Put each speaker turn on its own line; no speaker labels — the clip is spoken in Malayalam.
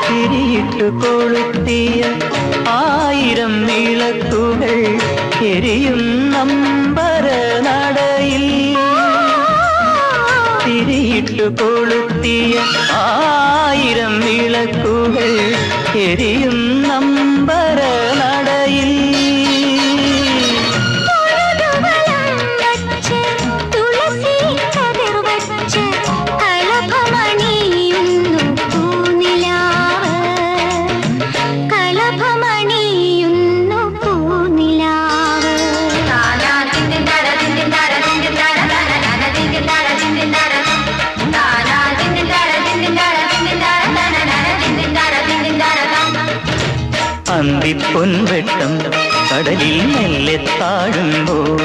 തിരിയിട്ടു കൊളുത്തിയ ആയിരം വിളക്കുകൾ എരിയും നമ്പര നടയിൽ തിരിയിട്ടു കൊളുത്തിയ ആയിരം വിളക്കുകൾ എരിയും നമ്പര നടയിൽ അന്തിപ്പൊൻവെട്ടം കടലിൽ മെല്ലെ താഴുമ്പോൾ